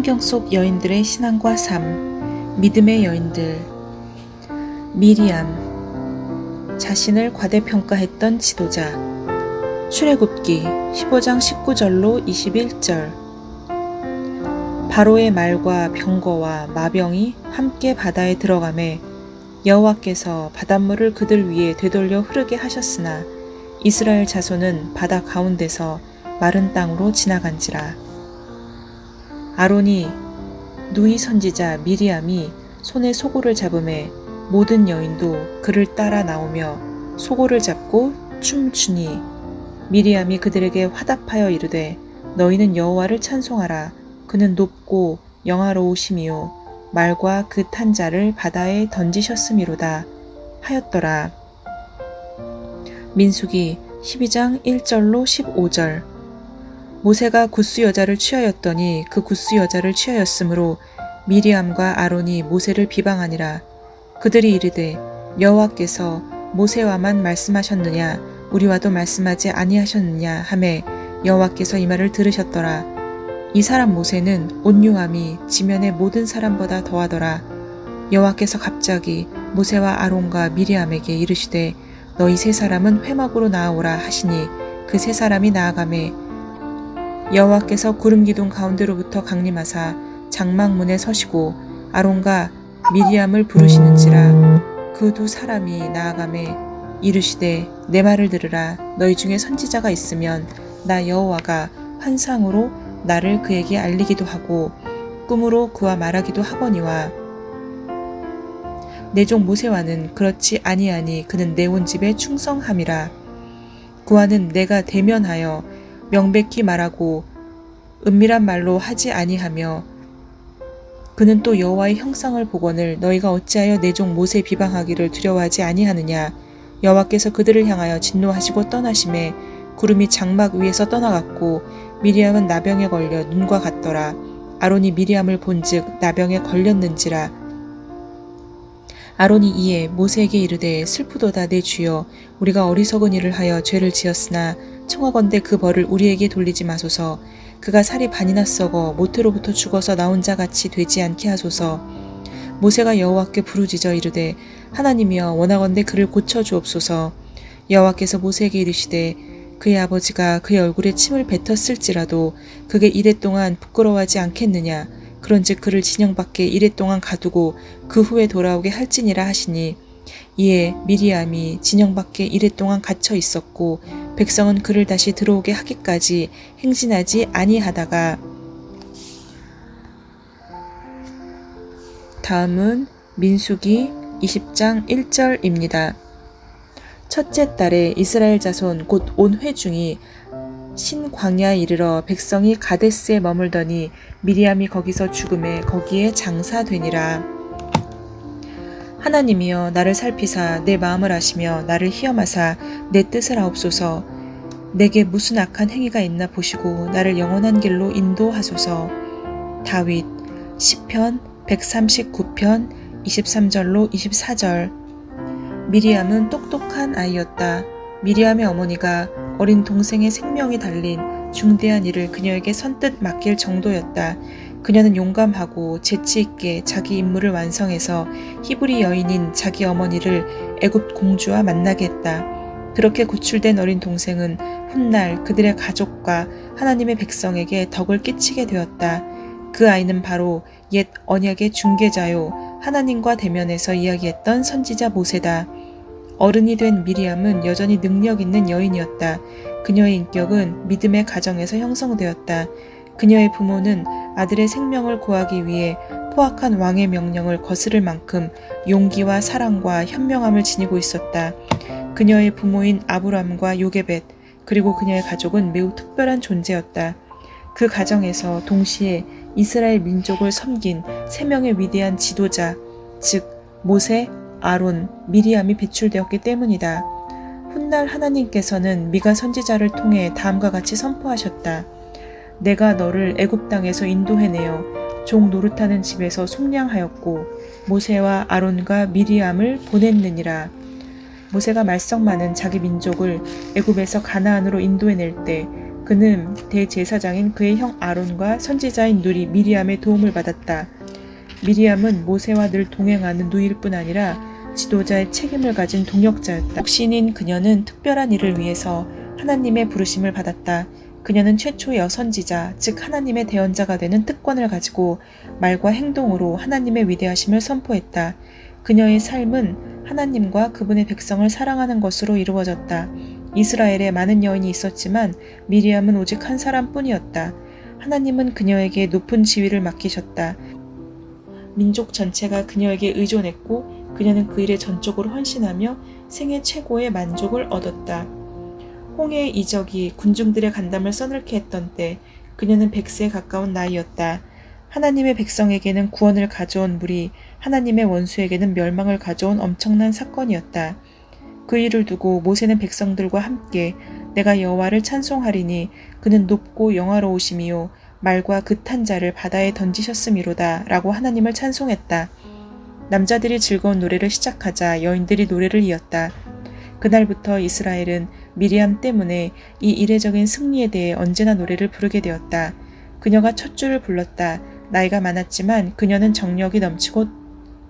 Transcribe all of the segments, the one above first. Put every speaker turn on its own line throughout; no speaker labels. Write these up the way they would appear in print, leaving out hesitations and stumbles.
성경 속 여인들의 신앙과 삶, 믿음의 여인들. 미리암, 자신을 과대평가했던 지도자. 출애굽기 15장 19절로 21절. 바로의 말과 병거와 마병이 함께 바다에 들어가매 여호와께서 바닷물을 그들 위에 되돌려 흐르게 하셨으나 이스라엘 자손은 바다 가운데서 마른 땅으로 지나간지라. 아론이 누이 선지자 미리암이 손에 소고를 잡음에 모든 여인도 그를 따라 나오며 소고를 잡고 춤추니 미리암이 그들에게 화답하여 이르되 너희는 여호와를 찬송하라. 그는 높고 영화로우심이요 말과 그 탄 자를 바다에 던지셨음이로다 하였더라. 민수기 12장 1절로 15절. 모세가 굿수 여자를 취하였더니 그 굿수 여자를 취하였으므로 미리암과 아론이 모세를 비방하니라. 그들이 이르되 여호와께서 모세와만 말씀하셨느냐 우리와도 말씀하지 아니하셨느냐 하매 여호와께서 이 말을 들으셨더라. 이 사람 모세는 온유함이 지면의 모든 사람보다 더하더라. 여호와께서 갑자기 모세와 아론과 미리암에게 이르시되 너희 세 사람은 회막으로 나아오라 하시니 그 세 사람이 나아가매 여호와께서 구름 기둥 가운데로부터 강림하사 장막문에 서시고 아론과 미리암을 부르시는지라. 그 두 사람이 나아가매 이르시되 내 말을 들으라. 너희 중에 선지자가 있으면 나 여호와가 환상으로 나를 그에게 알리기도 하고 꿈으로 그와 말하기도 하거니와 내 종 모세와는 그렇지 아니하니 그는 내 온 집에 충성함이라. 그와는 내가 대면하여 명백히 말하고 은밀한 말로 하지 아니하며 그는 또 여호와의 형상을 보거늘 너희가 어찌하여 내 종 모세 비방하기를 두려워하지 아니하느냐. 여호와께서 그들을 향하여 진노하시고 떠나심에 구름이 장막 위에서 떠나갔고 미리암은 나병에 걸려 눈과 같더라. 아론이 미리암을 본즉 나병에 걸렸는지라. 아론이 이에 모세에게 이르되 슬프도다 내 주여 우리가 어리석은 일을 하여 죄를 지었으나 청하건대 그 벌을 우리에게 돌리지 마소서. 그가 살이 반이나 썩어 모태로부터 죽어서 나온 자 같이 되지 않게 하소서. 모세가 여호와께 부르짖어 이르되 하나님이여 원하건대 그를 고쳐 주옵소서. 여호와께서 모세에게 이르시되 그의 아버지가 그의 얼굴에 침을 뱉었을지라도 그게 이랫동안 부끄러워하지 않겠느냐. 그런즉 그를 진영 밖에 이랫동안 가두고 그 후에 돌아오게 할지니라 하시니 이에 미리암이 진영 밖에 이랫동안 갇혀 있었고 백성은 그를 다시 들어오게 하기까지 행진하지 아니하다가 다음은 민수기 20장 1절입니다. 첫째 달에 이스라엘 자손 곧 온 회중이 신광야에 이르러 백성이 가데스에 머물더니 미리암이 거기서 죽음에 거기에 장사되니라. 하나님이여 나를 살피사 내 마음을 아시며 나를 시험하사 내 뜻을 아옵소서. 내게 무슨 악한 행위가 있나 보시고 나를 영원한 길로 인도하소서. 다윗 시편 139편 23절로 24절. 미리암은 똑똑한 아이였다. 미리암의 어머니가 어린 동생의 생명이 달린 중대한 일을 그녀에게 선뜻 맡길 정도였다. 그녀는 용감하고 재치 있게 자기 임무를 완성해서 히브리 여인인 자기 어머니를 애굽 공주와 만나게 했다. 그렇게 구출된 어린 동생은 훗날 그들의 가족과 하나님의 백성에게 덕을 끼치게 되었다. 그 아이는 바로 옛 언약의 중개자요 하나님과 대면해서 이야기했던 선지자 모세다. 어른이 된 미리암은 여전히 능력 있는 여인이었다. 그녀의 인격은 믿음의 가정에서 형성되었다. 그녀의 부모는 아들의 생명을 구하기 위해 포악한 왕의 명령을 거스를 만큼 용기와 사랑과 현명함을 지니고 있었다. 그녀의 부모인 아브람과 요게벳 그리고 그녀의 가족은 매우 특별한 존재였다. 그 가정에서 동시에 이스라엘 민족을 섬긴 세 명의 위대한 지도자, 즉 모세, 아론, 미리암이 배출되었기 때문이다. 훗날 하나님께서는 미가 선지자를 통해 다음과 같이 선포하셨다. 내가 너를 애굽 땅에서 인도해내어 종 노릇하는 집에서 속량하였고 모세와 아론과 미리암을 보냈느니라. 모세가 말썽 많은 자기 민족을 애굽에서 가나안으로 인도해낼 때 그는 대제사장인 그의 형 아론과 선지자인 누리 미리암의 도움을 받았다. 미리암은 모세와 늘 동행하는 누이일 뿐 아니라 지도자의 책임을 가진 동역자였다. 독신인 그녀는 특별한 일을 위해서 하나님의 부르심을 받았다. 그녀는 최초의 선지자, 즉 하나님의 대언자가 되는 특권을 가지고 말과 행동으로 하나님의 위대하심을 선포했다. 그녀의 삶은 하나님과 그분의 백성을 사랑하는 것으로 이루어졌다. 이스라엘에 많은 여인이 있었지만 미리암은 오직 한 사람뿐이었다. 하나님은 그녀에게 높은 지위를 맡기셨다. 민족 전체가 그녀에게 의존했고 그녀는 그 일에 전적으로 헌신하며 생애 최고의 만족을 얻었다. 홍해의 이적이 군중들의 간담을 써늘케 했던 때 그녀는 100세에 가까운 나이였다. 하나님의 백성에게는 구원을 가져온 물이 하나님의 원수에게는 멸망을 가져온 엄청난 사건이었다. 그 일을 두고 모세는 백성들과 함께 내가 여호와를 찬송하리니 그는 높고 영화로우심이요 말과 그 탄 자를 바다에 던지셨음이로다 라고 하나님을 찬송했다. 남자들이 즐거운 노래를 시작하자 여인들이 노래를 이었다. 그날부터 이스라엘은 미리암 때문에 이 이례적인 승리에 대해 언제나 노래를 부르게 되었다. 그녀가 첫 줄을 불렀다. 나이가 많았지만 그녀는 정력이 넘치고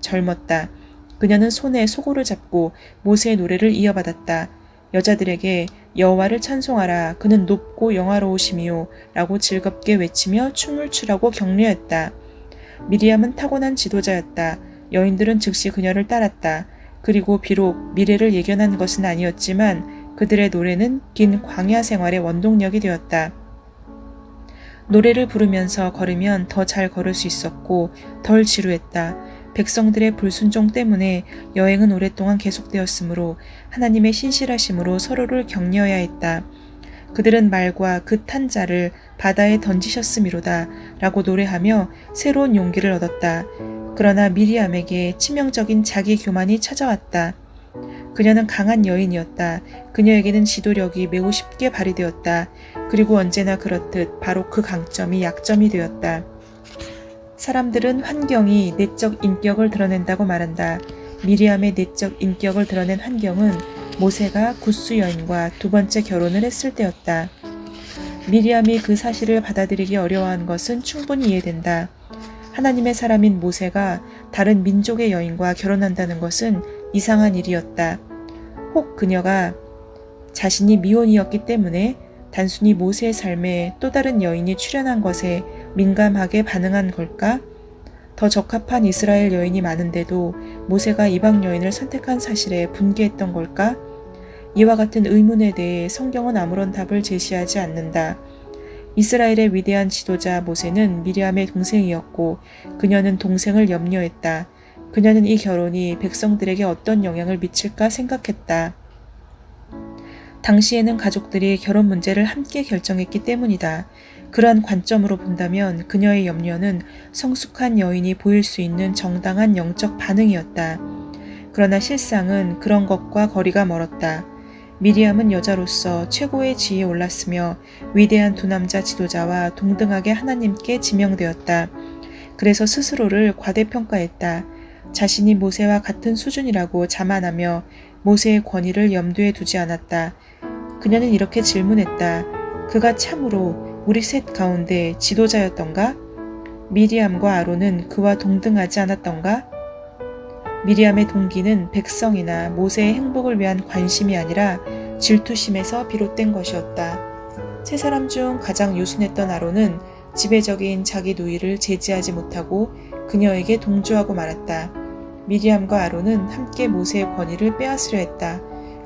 젊었다. 그녀는 손에 소고를 잡고 모세의 노래를 이어받았다. 여자들에게 여호와를 찬송하라 그는 높고 영화로우심이요 라고 즐겁게 외치며 춤을 추라고 격려했다. 미리암은 타고난 지도자였다. 여인들은 즉시 그녀를 따랐다. 그리고 비록 미래를 예견한 것은 아니었지만 그들의 노래는 긴 광야 생활의 원동력이 되었다. 노래를 부르면서 걸으면 더 잘 걸을 수 있었고 덜 지루했다. 백성들의 불순종 때문에 여행은 오랫동안 계속되었으므로 하나님의 신실하심으로 서로를 격려해야 했다. 그들은 말과 그 탄 자를 바다에 던지셨음이로다 라고 노래하며 새로운 용기를 얻었다. 그러나 미리암에게 치명적인 자기 교만이 찾아왔다. 그녀는 강한 여인이었다. 그녀에게는 지도력이 매우 쉽게 발휘되었다. 그리고 언제나 그렇듯 바로 그 강점이 약점이 되었다. 사람들은 환경이 내적 인격을 드러낸다고 말한다. 미리암의 내적 인격을 드러낸 환경은 모세가 구스 여인과 두 번째 결혼을 했을 때였다. 미리암이 그 사실을 받아들이기 어려워한 것은 충분히 이해된다. 하나님의 사람인 모세가 다른 민족의 여인과 결혼한다는 것은 이상한 일이었다. 혹 그녀가 자신이 미혼이었기 때문에 단순히 모세의 삶에 또 다른 여인이 출연한 것에 민감하게 반응한 걸까? 더 적합한 이스라엘 여인이 많은데도 모세가 이방 여인을 선택한 사실에 분개했던 걸까? 이와 같은 의문에 대해 성경은 아무런 답을 제시하지 않는다. 이스라엘의 위대한 지도자 모세는 미리암의 동생이었고 그녀는 동생을 염려했다. 그녀는 이 결혼이 백성들에게 어떤 영향을 미칠까 생각했다. 당시에는 가족들이 결혼 문제를 함께 결정했기 때문이다. 그러한 관점으로 본다면 그녀의 염려는 성숙한 여인이 보일 수 있는 정당한 영적 반응이었다. 그러나 실상은 그런 것과 거리가 멀었다. 미리암은 여자로서 최고의 지위에 올랐으며 위대한 두 남자 지도자와 동등하게 하나님께 지명되었다. 그래서 스스로를 과대평가했다. 자신이 모세와 같은 수준이라고 자만하며 모세의 권위를 염두에 두지 않았다. 그녀는 이렇게 질문했다. 그가 참으로 우리 셋 가운데 지도자였던가? 미리암과 아론은 그와 동등하지 않았던가? 미리암의 동기는 백성이나 모세의 행복을 위한 관심이 아니라 질투심에서 비롯된 것이었다. 세 사람 중 가장 유순했던 아론은 지배적인 자기 누이를 제지하지 못하고 그녀에게 동조하고 말았다. 미리암과 아론은 함께 모세의 권위를 빼앗으려 했다.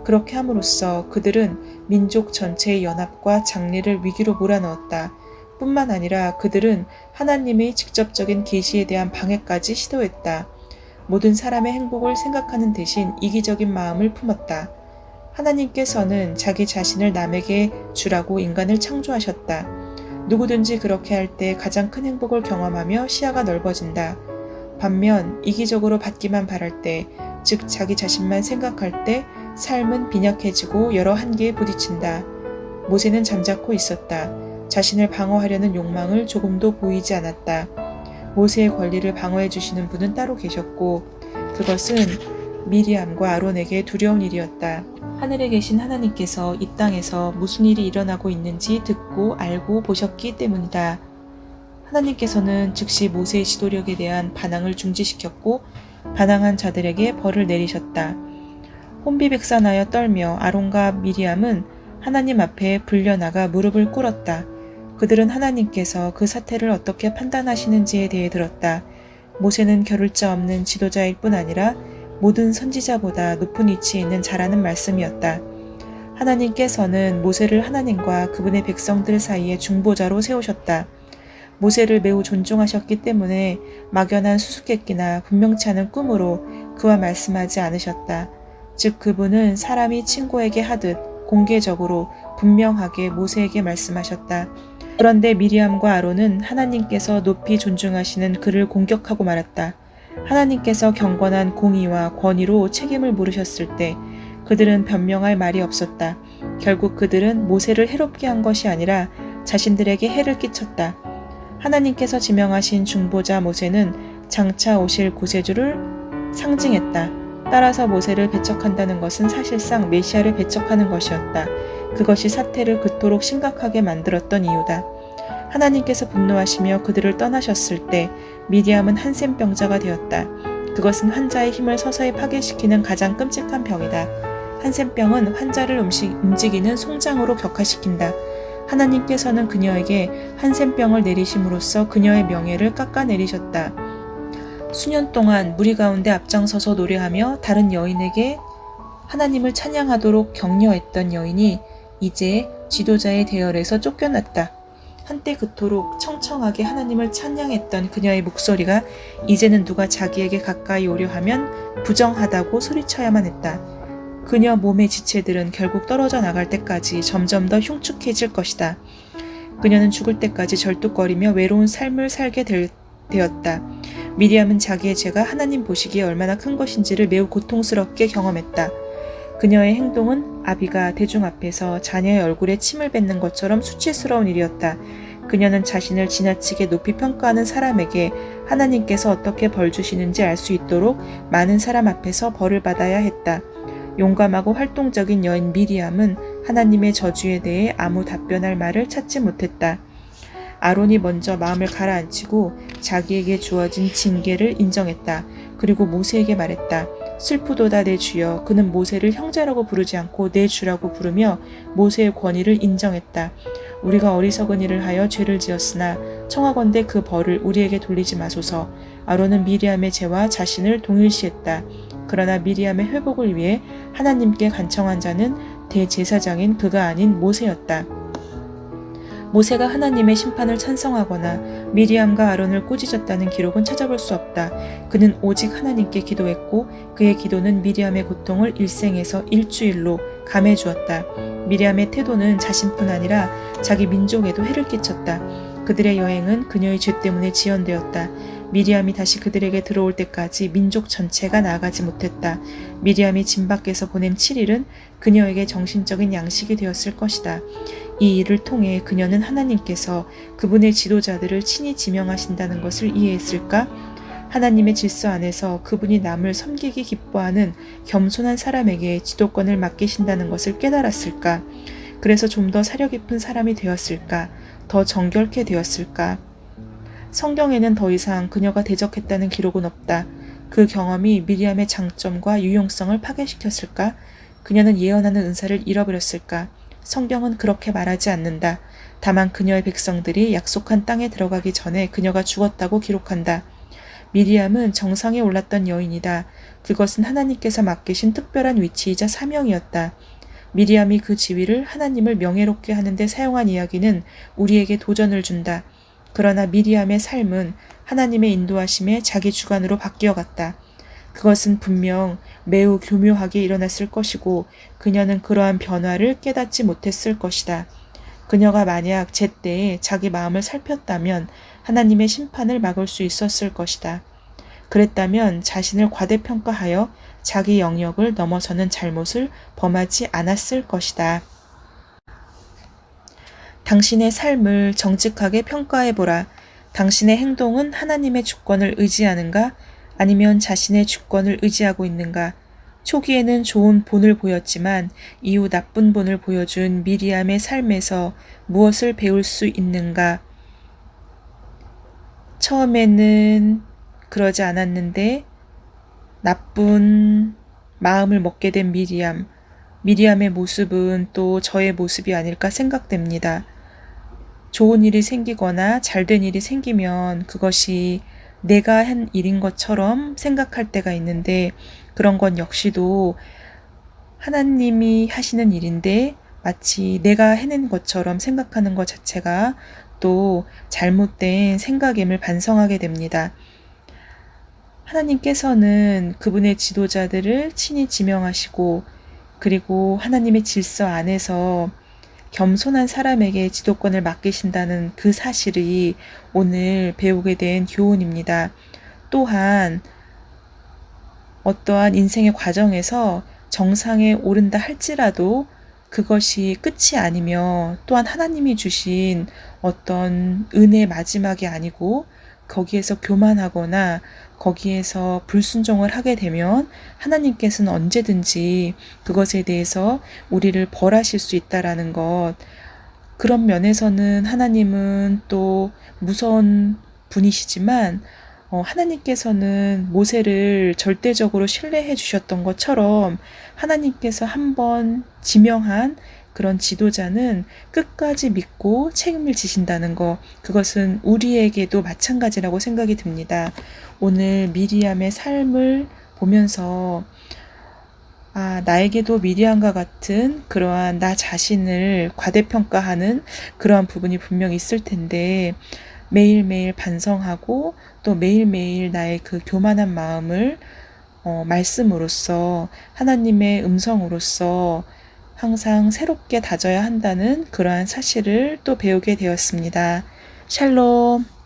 그렇게 함으로써 그들은 민족 전체의 연합과 장래를 위기로 몰아넣었다. 뿐만 아니라 그들은 하나님의 직접적인 계시에 대한 방해까지 시도했다. 모든 사람의 행복을 생각하는 대신 이기적인 마음을 품었다. 하나님께서는 자기 자신을 남에게 주라고 인간을 창조하셨다. 누구든지 그렇게 할 때 가장 큰 행복을 경험하며 시야가 넓어진다. 반면 이기적으로 받기만 바랄 때, 즉 자기 자신만 생각할 때 삶은 빈약해지고 여러 한계에 부딪힌다. 모세는 잠자코 있었다. 자신을 방어하려는 욕망을 조금도 보이지 않았다. 모세의 권리를 방어해 주시는 분은 따로 계셨고 그것은 미리암과 아론에게 두려운 일이었다. 하늘에 계신 하나님께서 이 땅에서 무슨 일이 일어나고 있는지 듣고 알고 보셨기 때문이다. 하나님께서는 즉시 모세의 지도력에 대한 반항을 중지시켰고 반항한 자들에게 벌을 내리셨다. 혼비백산하여 떨며 아론과 미리암은 하나님 앞에 불려나가 무릎을 꿇었다. 그들은 하나님께서 그 사태를 어떻게 판단하시는지에 대해 들었다. 모세는 겨룰 자 없는 지도자일 뿐 아니라 모든 선지자보다 높은 위치에 있는 자라는 말씀이었다. 하나님께서는 모세를 하나님과 그분의 백성들 사이에 중보자로 세우셨다. 모세를 매우 존중하셨기 때문에 막연한 수수께끼나 분명치 않은 꿈으로 그와 말씀하지 않으셨다. 즉 그분은 사람이 친구에게 하듯 공개적으로 분명하게 모세에게 말씀하셨다. 그런데 미리암과 아론은 하나님께서 높이 존중하시는 그를 공격하고 말았다. 하나님께서 경건한 공의와 권위로 책임을 물으셨을 때 그들은 변명할 말이 없었다. 결국 그들은 모세를 해롭게 한 것이 아니라 자신들에게 해를 끼쳤다. 하나님께서 지명하신 중보자 모세는 장차 오실 구세주를 상징했다. 따라서 모세를 배척한다는 것은 사실상 메시아를 배척하는 것이었다. 그것이 사태를 그토록 심각하게 만들었던 이유다. 하나님께서 분노하시며 그들을 떠나셨을 때 미디암은 한센병자가 되었다. 그것은 환자의 힘을 서서히 파괴시키는 가장 끔찍한 병이다. 한센병은 환자를 움직이는 송장으로 격화시킨다. 하나님께서는 그녀에게 한센병을 내리심으로써 그녀의 명예를 깎아내리셨다. 수년 동안 무리 가운데 앞장서서 노래하며 다른 여인에게 하나님을 찬양하도록 격려했던 여인이 이제 지도자의 대열에서 쫓겨났다. 한때 그토록 청청하게 하나님을 찬양했던 그녀의 목소리가 이제는 누가 자기에게 가까이 오려 하면 부정하다고 소리쳐야만 했다. 그녀 몸의 지체들은 결국 떨어져 나갈 때까지 점점 더 흉측해질 것이다. 그녀는 죽을 때까지 절뚝거리며 외로운 삶을 살게 되었다. 미리암은 자기의 죄가 하나님 보시기에 얼마나 큰 것인지를 매우 고통스럽게 경험했다. 그녀의 행동은 아비가 대중 앞에서 자녀의 얼굴에 침을 뱉는 것처럼 수치스러운 일이었다. 그녀는 자신을 지나치게 높이 평가하는 사람에게 하나님께서 어떻게 벌 주시는지 알 수 있도록 많은 사람 앞에서 벌을 받아야 했다. 용감하고 활동적인 여인 미리암은 하나님의 저주에 대해 아무 답변할 말을 찾지 못했다. 아론이 먼저 마음을 가라앉히고 자기에게 주어진 징계를 인정했다. 그리고 모세에게 말했다. 슬프도다 내 주여. 그는 모세를 형제라고 부르지 않고 내 주라고 부르며 모세의 권위를 인정했다. 우리가 어리석은 일을 하여 죄를 지었으나 청하건대 그 벌을 우리에게 돌리지 마소서. 아론은 미리암의 죄와 자신을 동일시했다. 그러나 미리암의 회복을 위해 하나님께 간청한 자는 대제사장인 그가 아닌 모세였다. 모세가 하나님의 심판을 찬성하거나 미리암과 아론을 꾸짖었다는 기록은 찾아볼 수 없다. 그는 오직 하나님께 기도했고 그의 기도는 미리암의 고통을 일생에서 일주일로 감해주었다. 미리암의 태도는 자신뿐 아니라 자기 민족에도 해를 끼쳤다. 그들의 여행은 그녀의 죄 때문에 지연되었다. 미리암이 다시 그들에게 들어올 때까지 민족 전체가 나아가지 못했다. 미리암이 진 밖에서 보낸 7일은 그녀에게 정신적인 양식이 되었을 것이다. 이 일을 통해 그녀는 하나님께서 그분의 지도자들을 친히 지명하신다는 것을 이해했을까? 하나님의 질서 안에서 그분이 남을 섬기기 기뻐하는 겸손한 사람에게 지도권을 맡기신다는 것을 깨달았을까? 그래서 좀 더 사려 깊은 사람이 되었을까? 더 정결케 되었을까? 성경에는 더 이상 그녀가 대적했다는 기록은 없다. 그 경험이 미리암의 장점과 유용성을 파괴시켰을까? 그녀는 예언하는 은사를 잃어버렸을까? 성경은 그렇게 말하지 않는다. 다만 그녀의 백성들이 약속한 땅에 들어가기 전에 그녀가 죽었다고 기록한다. 미리암은 정상에 올랐던 여인이다. 그것은 하나님께서 맡기신 특별한 위치이자 사명이었다. 미리암이 그 지위를 하나님을 명예롭게 하는 데 사용한 이야기는 우리에게 도전을 준다. 그러나 미리암의 삶은 하나님의 인도하심에 자기 주관으로 바뀌어갔다. 그것은 분명 매우 교묘하게 일어났을 것이고 그녀는 그러한 변화를 깨닫지 못했을 것이다. 그녀가 만약 제때에 자기 마음을 살폈다면 하나님의 심판을 막을 수 있었을 것이다. 그랬다면 자신을 과대평가하여 자기 영역을 넘어서는 잘못을 범하지 않았을 것이다. 당신의 삶을 정직하게 평가해보라. 당신의 행동은 하나님의 주권을 의지하는가? 아니면 자신의 주권을 의지하고 있는가? 초기에는 좋은 본을 보였지만 이후 나쁜 본을 보여준 미리암의 삶에서 무엇을 배울 수 있는가? 처음에는 그러지 않았는데 나쁜 마음을 먹게 된 미리암의 모습은 또 저의 모습이 아닐까 생각됩니다. 좋은 일이 생기거나 잘된 일이 생기면 그것이 내가 한 일인 것처럼 생각할 때가 있는데 그런 건 역시도 하나님이 하시는 일인데 마치 내가 해낸 것처럼 생각하는 것 자체가 또 잘못된 생각임을 반성하게 됩니다. 하나님께서는 그분의 지도자들을 친히 지명하시고 그리고 하나님의 질서 안에서 겸손한 사람에게 지도권을 맡기신다는 그 사실이 오늘 배우게 된 교훈입니다. 또한 어떠한 인생의 과정에서 정상에 오른다 할지라도 그것이 끝이 아니며 또한 하나님이 주신 어떤 은혜의 마지막이 아니고 거기에서 교만하거나 거기에서 불순종을 하게 되면 하나님께서는 언제든지 그것에 대해서 우리를 벌하실 수 있다라는 것. 그런 면에서는 하나님은 또 무서운 분이시지만 하나님께서는 모세를 절대적으로 신뢰해 주셨던 것처럼 하나님께서 한번 지명한 그런 지도자는 끝까지 믿고 책임을 지신다는 것, 그것은 우리에게도 마찬가지라고 생각이 듭니다. 오늘 미리암의 삶을 보면서 나에게도 미리암과 같은 그러한 나 자신을 과대평가하는 그러한 부분이 분명히 있을 텐데 매일매일 반성하고 또 매일매일 나의 그 교만한 마음을 말씀으로써 하나님의 음성으로써 항상 새롭게 다져야 한다는 그러한 사실을 또 배우게 되었습니다. 샬롬.